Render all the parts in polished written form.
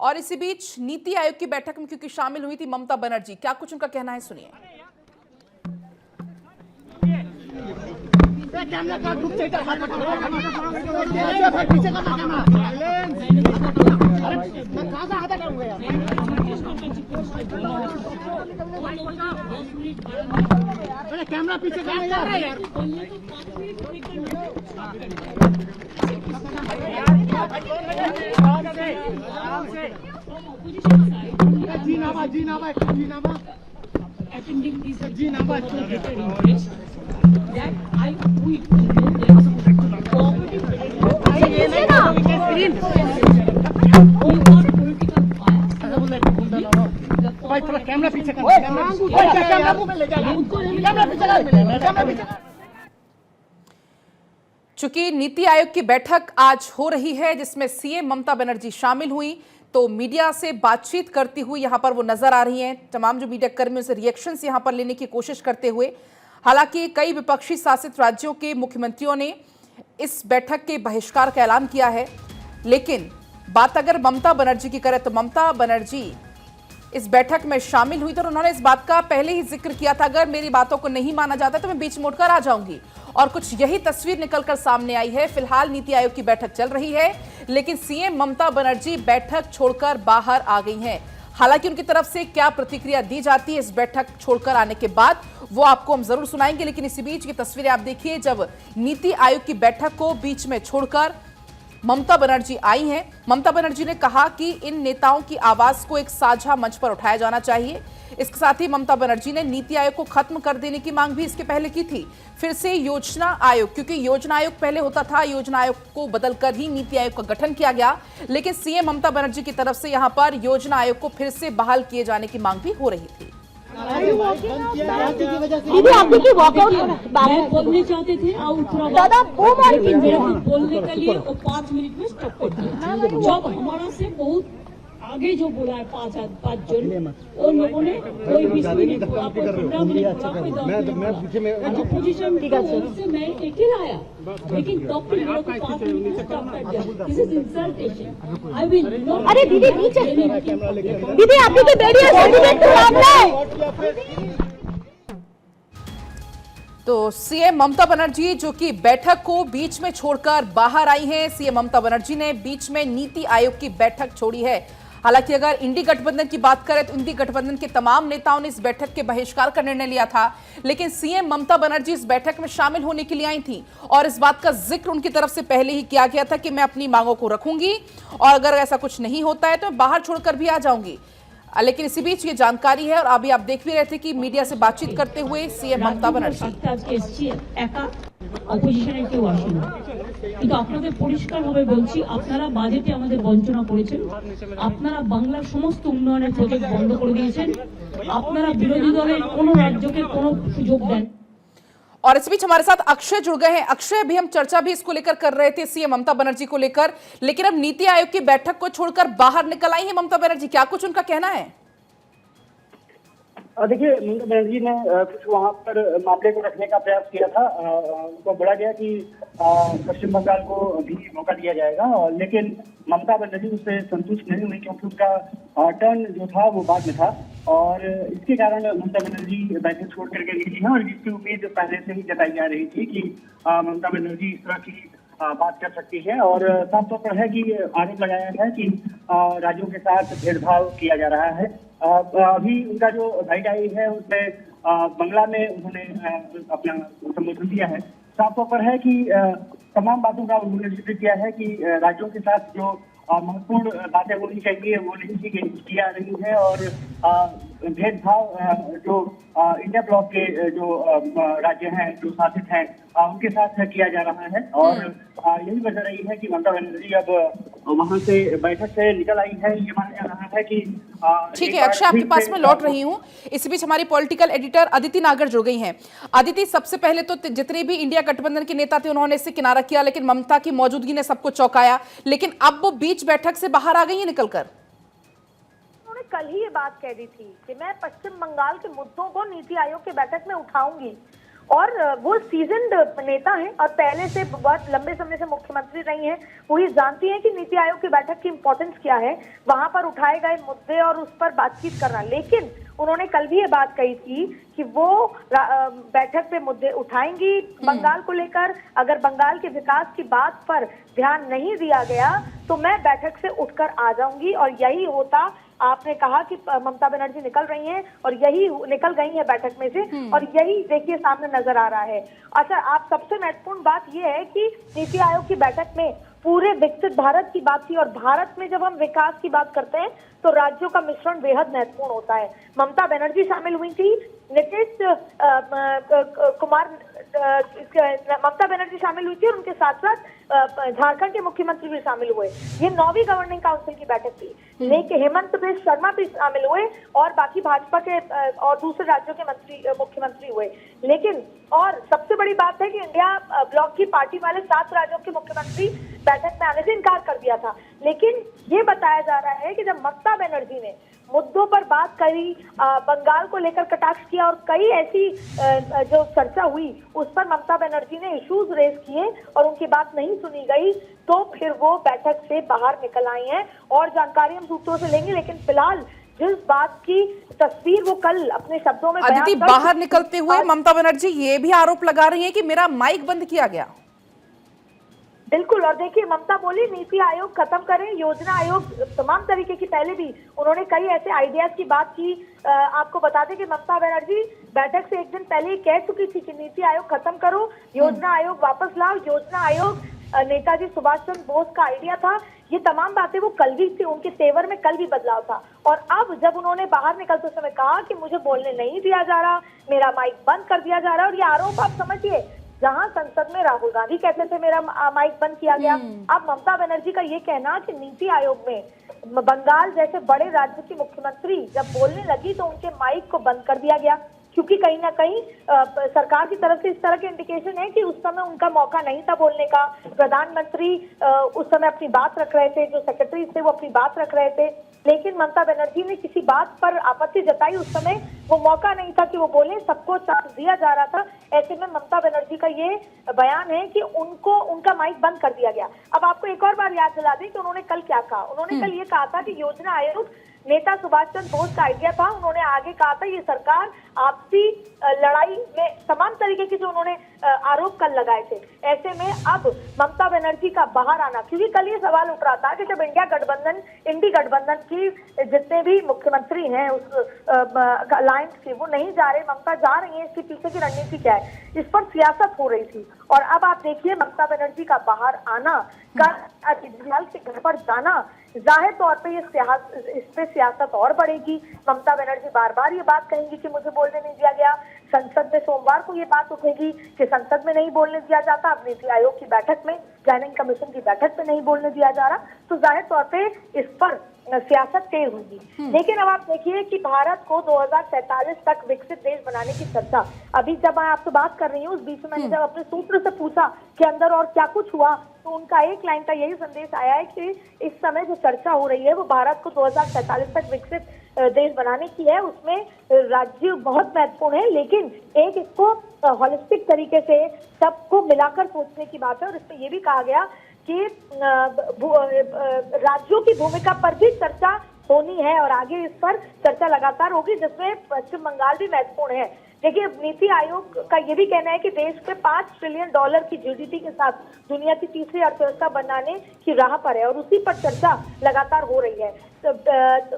और इसी बीच नीति आयोग की बैठक में क्योंकि शामिल हुई थी ममता बनर्जी, क्या कुछ उनका कहना है सुनिए। कैमरा पीछे करना यार। Attending these that I भाई थोड़ा कैमरा पीछे कर, कैमरा पीछे। चूंकि नीति आयोग की बैठक आज हो रही है जिसमें सीएम ममता बनर्जी शामिल हुई, तो मीडिया से बातचीत करती हुई यहां पर वो नजर आ रही हैं। तमाम जो मीडिया कर्मियों से रिएक्शंस यहां पर लेने की कोशिश करते हुए, हालांकि कई विपक्षी शासित राज्यों के मुख्यमंत्रियों ने इस बैठक के बहिष्कार का ऐलान किया है। लेकिन बात अगर ममता बनर्जी की करें तो ममता बनर्जी इस बैठक में शामिल हुई तो उन्होंने इस बात का पहले ही जिक्र किया था, अगर मेरी बातों को नहीं माना जाता तो मैं बीच मोड़कर आ जाऊंगी। और कुछ यही तस्वीर निकलकर सामने आई है। फिलहाल नीति आयोग की बैठक चल रही है, लेकिन सीएम ममता बनर्जी बैठक छोड़कर बाहर आ गई हैं। हालांकि उनकी तरफ से क्या प्रतिक्रिया दी जाती है इस बैठक छोड़कर आने के बाद, वो आपको हम जरूर सुनाएंगे। लेकिन इसी बीच की तस्वीरें आप देखिए, जब नीति आयोग की बैठक को बीच में छोड़कर ममता बनर्जी आई हैं। ममता बनर्जी ने कहा कि इन नेताओं की आवाज को एक साझा मंच पर उठाया जाना चाहिए। इसके साथ ही ममता बनर्जी ने नीति आयोग को खत्म कर देने की मांग भी इसके पहले की थी। फिर से योजना आयोग, क्योंकि योजना आयोग पहले होता था, योजना आयोग को बदलकर ही नीति आयोग का गठन किया गया। लेकिन सीएम ममता बनर्जी की तरफ से यहां पर योजना आयोग को फिर से बहाल किए जाने की मांग भी हो रही थी। दीदी आप देखिए वॉकआउट बोलने चाहते थे दादा वो बोलने के लिए 5 मिनट में स्टॉप कर दिया। जब हमारा से बहुत आगे जो बोला है 5 जन, उन लोगों ने कोई भी पोजीशन से मैं अकेला आया, लेकिन तब फिर मेरे को 5 मिनट में स्टॉप कर दिया। This is इंसल्टेशन। I will not. अरे दीदी नीचे, दीदी आपकी तो बेटी सर्टिफिकेट मामला। तो सीएम ममता बनर्जी जो कि बैठक को बीच में छोड़कर बाहर आई हैं। सीएम ममता बनर्जी ने बीच में नीति आयोग की बैठक छोड़ी है। हालांकि अगर इंडी गठबंधन की बात करें तो इंडी गठबंधन के तमाम नेताओं ने इस बैठक के बहिष्कार का निर्णय लिया था, लेकिन सीएम ममता बनर्जी इस बैठक में शामिल होने के लिए आई थी और इस बात का जिक्र उनकी तरफ से पहले ही किया गया था कि मैं अपनी मांगों को रखूंगी और अगर ऐसा कुछ नहीं होता है तो मैं बाहर छोड़कर भी आ जाऊंगी। लेकिन इसी बीच ये जानकारी है और अभी आप देख भी रहे थे कि मीडिया से बातचीत करते हुए सीएम ममता बनर्जी অপোজিশনের কেউ আসেনি, কিন্তু আপনাদের পরিষ্কারভাবে বলছি, আপনারা বাজেটে আমাদের বঞ্চনা করেছেন, আপনারা বাংলার সমস্ত উন্নয়নের প্রজেক্ট বন্ধ করে দিয়েছেন, আপনারা বিরোধী দলের কোনো রাজ্যকে কোনো সুযোগ দেন। और इस बीच हमारे साथ अक्षय जुड़ गए हैं। अक्षय, अभी हम चर्चा भी इसको लेकर कर रहे थे सीएम ममता बनर्जी को लेकर, लेकिन अब नीति आयोग की बैठक को छोड़कर बाहर निकल आई है ममता बनर्जी, क्या कुछ उनका कहना है? देखिए, ममता बनर्जी ने कुछ वहां पर मामले को रखने का प्रयास किया था। उनको बोला गया कि पश्चिम बंगाल को भी मौका दिया जाएगा, लेकिन ममता बनर्जी उससे संतुष्ट नहीं हुई क्योंकि उसका टर्न जो था वो बाद में था और इसके कारण ममता बनर्जी बैठक छोड़ करके निकली है। और जिसकी उम्मीद पहले से ही जताई जा रही थी कि ममता बनर्जी इस तरह की बात कर सकती है और साफ तौर पर है कि आरोप लगाया है कि राज्यों के साथ भेदभाव किया जा रहा है। अभी उनका जो भाईटाई है उसमें बंगला में उन्होंने अपना संबोधन दिया है। साफ तौर पर है कि तमाम बातों का उन्होंने जिक्र किया है कि राज्यों के साथ जो महत्वपूर्ण बातें होनी चाहिए वो नहीं किया रही है और भेदभाव जो इंडिया ब्लॉक के जो राज्य हैं जो शासित हैं उनके साथ किया जा रहा है और यही वजह रही है कि ममता बनर्जी अब वहां से बैठक से निकल आई है। ये माना जा रहा है कि ठीक है अक्षय, आपके पास में लौट रही हूँ। इस बीच हमारी पॉलिटिकल एडिटर अदिति नागर जुड़ गई हैं। अदिति, सबसे पहले तो जितने भी इंडिया गठबंधन के नेता थे उन्होंने इससे किनारा किया, लेकिन ममता की मौजूदगी ने सबको चौंकाया, लेकिन अब वो बीच बैठक से बाहर आ गई है निकलकर। उन्होंने कल ही ये बात कह दी थी कि मैं पश्चिम बंगाल के मुद्दों को नीति आयोग की बैठक में उठाऊंगी। और वो सीजन्ड नेता हैं और पहले से बहुत लंबे समय से मुख्यमंत्री रही हैं। वो ये जानती हैं कि नीति आयोग की बैठक की इंपॉर्टेंस क्या है, वहां पर उठाए गए मुद्दे और उस पर बातचीत करना। लेकिन उन्होंने कल भी ये बात कही थी कि वो बैठक पे मुद्दे उठाएंगी बंगाल को लेकर। अगर बंगाल के विकास की बात पर ध्यान नहीं दिया गया तो मैं बैठक से उठकर आ जाऊंगी। और यही होता, आपने कहा कि ममता बनर्जी निकल रही हैं और यही निकल गई है बैठक में से, और यही देखिए सामने नजर आ रहा है। अच्छा, आप सबसे महत्वपूर्ण बात यह है कि नीति आयोग की बैठक में पूरे विकसित भारत की बात थी, और भारत में जब हम विकास की बात करते हैं तो राज्यों का मिश्रण बेहद महत्वपूर्ण होता है। ममता बनर्जी शामिल हुई थी, नीतीश कुमार, ममता बनर्जी शामिल हुई थी और उनके साथ साथ झारखंड के मुख्यमंत्री भी शामिल हुए। ये 9वीं गवर्निंग काउंसिल की बैठक थी, लेकिन हेमंत बिस्वा शर्मा भी शामिल हुए और बाकी भाजपा के और दूसरे राज्यों के मुख्यमंत्री हुए। लेकिन और सबसे बड़ी बात है कि इंडिया ब्लॉक की पार्टी वाले 7 राज्यों के मुख्यमंत्री बैठक में आने से इनकार कर दिया था। लेकिन ये बताया जा रहा है कि जब ममता बनर्जी ने मुद्दों पर बात करी, बंगाल को लेकर कटाक्ष किया और कई ऐसी जो चर्चा हुई उस पर ममता बनर्जी ने इश्यूज रेज किए और उनकी बात नहीं सुनी गई, तो फिर वो बैठक से बाहर निकल आई हैं। और जानकारी हम सूत्रों से लेंगे, लेकिन फिलहाल जिस बात की तस्वीर वो कल अपने शब्दों में अदिति, बाहर निकलते हुए ममता बनर्जी ये भी आरोप लगा रही है कि मेरा माइक बंद किया गया। बिल्कुल, और देखिए ममता बोली नीति आयोग खत्म करें, योजना आयोग, तमाम तरीके की, पहले भी उन्होंने कई ऐसे आइडियाज की बात की। आपको बता दें कि ममता बनर्जी बैठक से एक दिन पहले ही कह चुकी थी कि नीति आयोग खत्म करो, योजना आयोग वापस लाओ। योजना आयोग नेताजी सुभाष चंद्र बोस का आइडिया था। ये तमाम बातें वो कल भी थी, उनके तेवर में कल भी बदलाव था। और अब जब उन्होंने बाहर निकलते समय कहा कि मुझे बोलने नहीं दिया जा रहा, मेरा माइक बंद कर दिया जा रहा है, और ये आरोप आप समझिए, जहां संसद में राहुल गांधी कहते थे मेरा माइक बंद किया गया, अब ममता बनर्जी का ये कहना कि नीति आयोग में बंगाल जैसे बड़े राज्य की मुख्यमंत्री जब बोलने लगी तो उनके माइक को बंद कर दिया गया, क्योंकि कहीं ना कहीं सरकार की तरफ से इस तरह के इंडिकेशन है कि उस समय उनका मौका नहीं था बोलने का। प्रधानमंत्री उस समय अपनी बात रख रहे थे, जो सेक्रेटरी थे वो अपनी बात रख रहे थे, लेकिन ममता बनर्जी ने किसी बात पर आपत्ति जताई। उस समय वो मौका नहीं था कि वो बोले, सबको चांस दिया जा रहा था। ऐसे में ममता बनर्जी का ये बयान है कि उनको उनका माइक बंद कर दिया गया। अब आपको एक और बार याद दिला दें कि उन्होंने कल क्या कहा। उन्होंने कल ये कहा था कि योजना आयोग नेता सुभाष चंद्र बोस का आइडिया था। उन्होंने आगे कहा था ये सरकार आपसी लड़ाई में, तमाम तरीके के जो उन्होंने आरोप कल लगाए थे। ऐसे में अब ममता बनर्जी का बाहर आना, क्योंकि कल ये सवाल उठ रहा था कि जब इंडी गठबंधन की जितने भी मुख्यमंत्री हैं उस अलायंस के, वो नहीं जा रहे, ममता जा रही है, इसके पीछे की रणनीति क्या है, इस पर सियासत हो रही थी। और अब आप देखिए ममता बनर्जी का बाहर आना, केजरीवाल के घर पर जाना, जाहिर तौर पे इस पे सियासत और बढ़ेगी। ममता बनर्जी बार बार ये बात कहेंगी कि मुझे बोलने नहीं दिया गया। संसद में सोमवार को ये बात उठेगी कि संसद में नहीं बोलने दिया जाता, अब नीति आयोग की बैठक में, प्लानिंग कमीशन की बैठक में नहीं बोलने दिया जा रहा, तो जाहिर तौर पे इस पर सियासत तेज होगी। लेकिन अब आप देखिए कि भारत को 2047 तक विकसित देश बनाने की चर्चा, अभी जब मैं आपसे बात कर रही हूँ उस बीच में मैंने जब अपने सूत्र से पूछा कि अंदर और क्या कुछ हुआ, तो उनका एक लाइन का यही संदेश आया है कि इस समय जो चर्चा हो रही है वो भारत को 2047 तक विकसित देश बनाने की है। उसमें राज्य बहुत महत्वपूर्ण है, लेकिन एक इसको होलिस्टिक तरीके से सबको मिलाकर सोचने की बात है। और इसमें यह भी कहा गया कि राज्यों की भूमिका पर भी चर्चा होनी है और आगे इस पर चर्चा लगातार होगी, जिसमें पश्चिम बंगाल भी महत्वपूर्ण है। देखिए नीति आयोग का ये भी कहना है कि देश पे $5 ट्रिलियन की जीडीपी के साथ दुनिया की तीसरी अर्थव्यवस्था बनाने की राह पर है और उसी पर चर्चा लगातार हो रही है। तो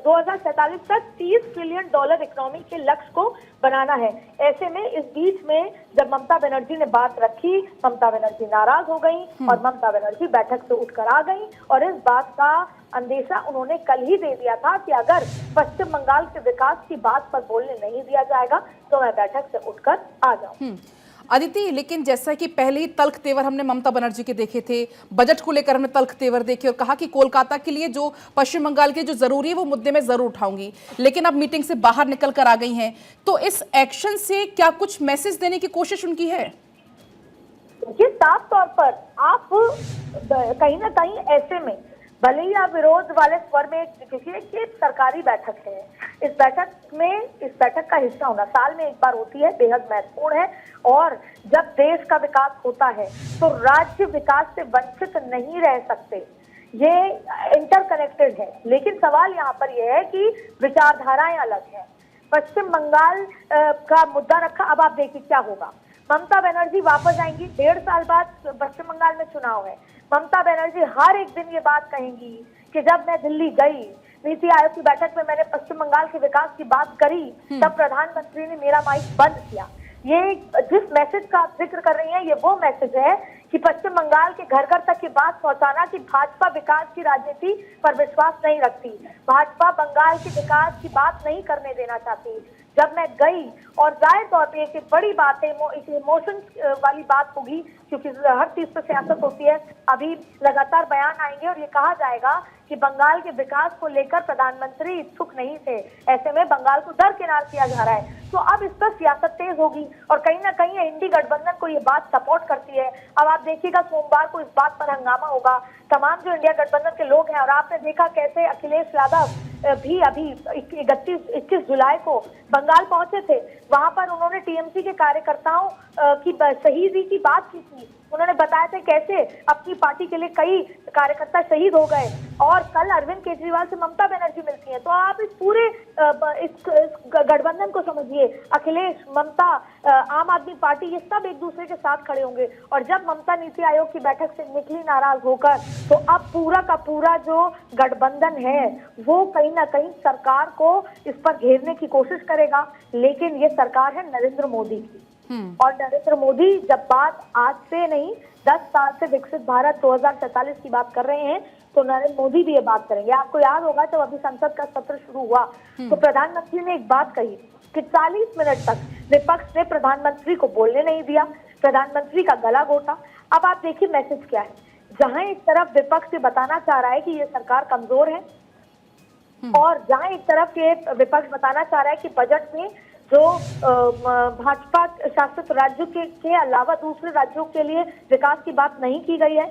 2047 तक $30 ट्रिलियन इकोनॉमी के लक्ष्य को बनाना है। ऐसे में इस बीच में जब ममता बनर्जी ने बात रखी, ममता बनर्जी नाराज हो गई और ममता बनर्जी बैठक से उठकर आ गई और इस बात का अंदेशा उन्होंने कल ही दे दिया था कि अगर पश्चिम बंगाल के विकास की बात पर बोलने नहीं दिया जाएगा तो मैं बैठक से उठकर आ जाऊं। अदिति, लेकिन जैसा कि पहले ही तल्ख तेवर हमने ममता बनर्जी के देखे थे, बजट को लेकर हमने तल्ख तेवर देखे और कहा कि कोलकाता के लिए जो पश्चिम बंगाल के जो जरूरी है वो मुद्दे में जरूर उठाऊंगी, लेकिन अब मीटिंग से बाहर निकल कर आ गई हैं, तो इस एक्शन से क्या कुछ मैसेज देने की कोशिश उनकी है? देखिए साफ तौर पर आप कहीं ना कहीं ऐसे में भले ही आप विरोध वाले स्वर में, क्योंकि ये सरकारी बैठक है, इस बैठक का हिस्सा होना साल में एक बार होती है, बेहद महत्वपूर्ण है। और जब देश का विकास होता है तो राज्य विकास से वंचित नहीं रह सकते, ये इंटरकनेक्टेड है। लेकिन सवाल यहाँ पर यह है कि विचारधाराएं अलग हैं। पश्चिम बंगाल का मुद्दा रखा, अब आप देखिए क्या होगा। ममता बनर्जी वापस आएंगी, 1.5 साल बाद पश्चिम बंगाल में चुनाव है। ममता बनर्जी हर एक दिन ये बात कहेंगी कि जब मैं दिल्ली गई, नीति आयोग की बैठक में मैंने पश्चिम बंगाल के विकास की बात करी, तब प्रधानमंत्री ने मेरा माइक बंद किया। ये जिस मैसेज का आप जिक्र कर रही हैं, ये वो मैसेज है कि पश्चिम बंगाल के घर घर तक की बात पहुंचाना कि भाजपा विकास की राजनीति पर विश्वास नहीं रखती, भाजपा बंगाल के विकास की बात नहीं करने देना चाहती। जब मैं गई, और जाहिर तौर पे एक बड़ी बात है, इमोशन वाली बात होगी, क्योंकि हर चीज पर सियासत होती है। अभी लगातार बयान आएंगे और ये कहा जाएगा कि बंगाल के विकास को लेकर प्रधानमंत्री इच्छुक नहीं थे, ऐसे में बंगाल को दरकिनार किया जा रहा है। तो अब इस पर सियासत तेज होगी और कहीं ना कहीं इंडी गठबंधन को ये बात सपोर्ट करती है। अब आप देखिएगा सोमवार को इस बात पर हंगामा होगा, तमाम जो इंडिया गठबंधन के लोग हैं। और आपने देखा कैसे अखिलेश यादव भी अभी 21 जुलाई को बंगाल पहुंचे थे, वहां पर उन्होंने टीएमसी के कार्यकर्ताओं की शहीदी की बात की थी। उन्होंने बताया था कैसे अपनी पार्टी के लिए कई कार्यकर्ता शहीद हो गए। और कल अरविंद केजरीवाल से ममता बनर्जी मिलती हैं, तो आप इस पूरे इस गठबंधन को समझिए, अखिलेश, ममता, आम आदमी पार्टी, ये सब एक दूसरे के साथ खड़े होंगे। और जब ममता नीति आयोग की बैठक से निकली नाराज होकर, तो अब पूरा का पूरा जो गठबंधन है वो कहीं ना कहीं सरकार को इस पर घेरने की कोशिश करेगा। लेकिन ये सरकार है नरेंद्र मोदी की, और नरेंद्र मोदी जब बात आज से नहीं 10 साल से विकसित भारत 2047 की बात कर रहे हैं, तो नरेंद्र मोदी भी ये बात करेंगे। आपको याद होगा जब अभी संसद का सत्र शुरू हुआ, तो प्रधानमंत्री ने एक बात कही कि 40 मिनट तक विपक्ष ने प्रधानमंत्री को बोलने नहीं दिया, प्रधानमंत्री का गला घोटा। अब आप देखिए मैसेज क्या है, जहां एक तरफ विपक्ष ये बताना चाह रहा है कि ये सरकार कमजोर है, और जहां एक तरफ ये विपक्ष बताना चाह रहा है कि बजट में जो भाजपा शासित राज्यों के अलावा दूसरे राज्यों के लिए विकास की बात नहीं की गई है,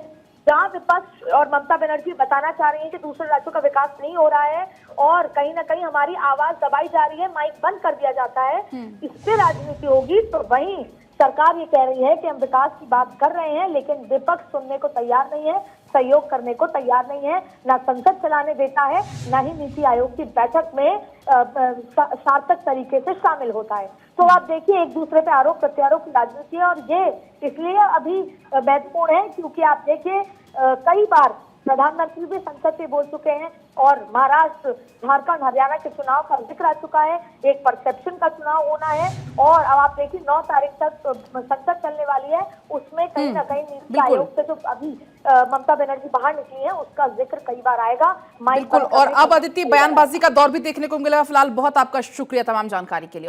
जहां विपक्ष और ममता बनर्जी बताना चाह रही है कि दूसरे राज्यों का विकास नहीं हो रहा है और कहीं ना कहीं हमारी आवाज दबाई जा रही है, माइक बंद कर दिया जाता है, इससे राजनीति होगी। तो वहीं सरकार ये कह रही है कि हम विकास की बात कर रहे हैं, लेकिन विपक्ष सुनने को तैयार नहीं है, सहयोग करने को तैयार नहीं है, ना संसद चलाने देता है, ना ही नीति आयोग की बैठक में सार्थक तरीके से शामिल होता है। तो आप देखिए एक दूसरे पे आरोप प्रत्यारोप की राजनीति है, और ये इसलिए अभी महत्वपूर्ण है क्योंकि आप देखिए कई बार प्रधानमंत्री भी संसद में बोल चुके हैं, और महाराष्ट्र, झारखंड, हरियाणा के चुनाव का जिक्र आ चुका है, एक परसेप्शन का चुनाव होना है। और अब आप देखिए 9 तारीख तक संसद चलने वाली है, उसमें कहीं ना कहीं नीति आयोग से जो अभी ममता बनर्जी बाहर निकली है उसका जिक्र कई बार आएगा। बिल्कुल, और अब अदिति बयानबाजी का दौर भी देखने को मिलेगा। फिलहाल बहुत आपका शुक्रिया तमाम जानकारी के लिए।